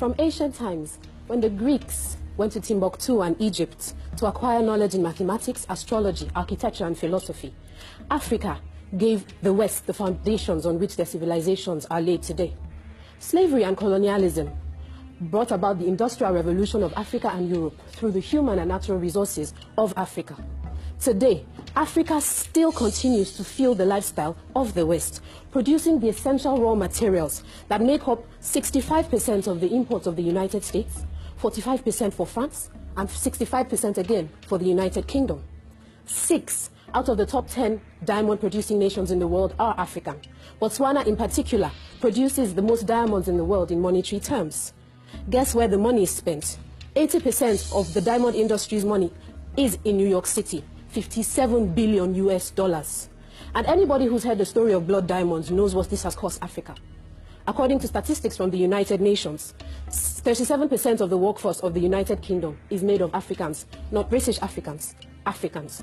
From ancient times, when the Greeks went to Timbuktu and Egypt to acquire knowledge in mathematics, astrology, architecture, and philosophy, Africa gave the West the foundations on which their civilizations are laid today. Slavery and colonialism brought about the Industrial Revolution of Africa and Europe through the human and natural resources of Africa. Today, Africa still continues to fuel the lifestyle of the West, producing the essential raw materials that make up 65% of the imports of the United States, 45% for France, and 65% again for the United Kingdom. 6 out of the top 10 diamond-producing nations in the world are African. Botswana, in particular, produces the most diamonds in the world in monetary terms. Guess where the money is spent? 80% of the diamond industry's money is in New York City, 57 billion US dollars. And anybody who's heard the story of blood diamonds knows what this has cost Africa. According to statistics from the United Nations, 37% of the workforce of the United Kingdom is made of Africans, not British Africans, Africans.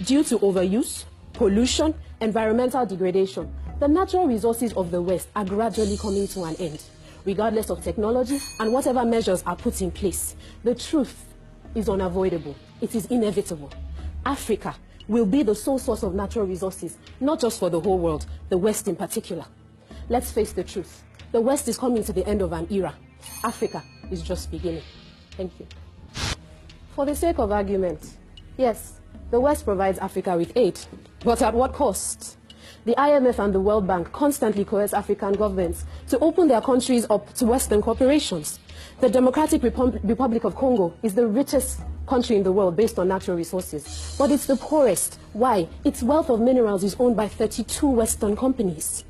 Due to overuse, pollution, environmental degradation, the natural resources of the West are gradually coming to an end, regardless of technology and whatever measures are put in place. The truth is unavoidable. It is inevitable. Africa will be the sole source of natural resources, not just for the whole world, the West in particular. Let's face the truth. The West is coming to the end of an era. Africa is just beginning. Thank you. For the sake of argument, yes, the West provides Africa with aid, but at what cost? The IMF and the World Bank constantly coerce African governments to open their countries up to Western corporations. The Democratic Republic of Congo is the richest country in the world based on natural resources, but it's the poorest. Why? Its wealth of minerals is owned by 32 Western companies.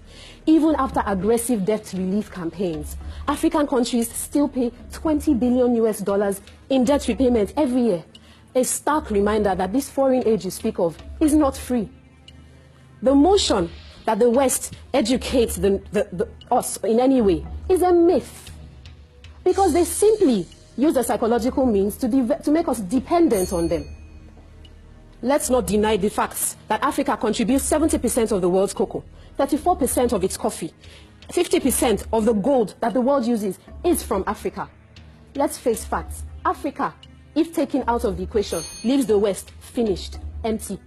Even after aggressive debt relief campaigns, African countries still pay 20 billion US dollars in debt repayment every year. A stark reminder that this foreign aid you speak of is not free. The notion that the West educates us in any way is a myth, because they simply use the psychological means to make us dependent on them. Let's not deny the facts that Africa contributes 70% of the world's cocoa, 34% of its coffee, 50% of the gold that the world uses is from Africa. Let's face facts. Africa, if taken out of the equation, leaves the West finished, empty,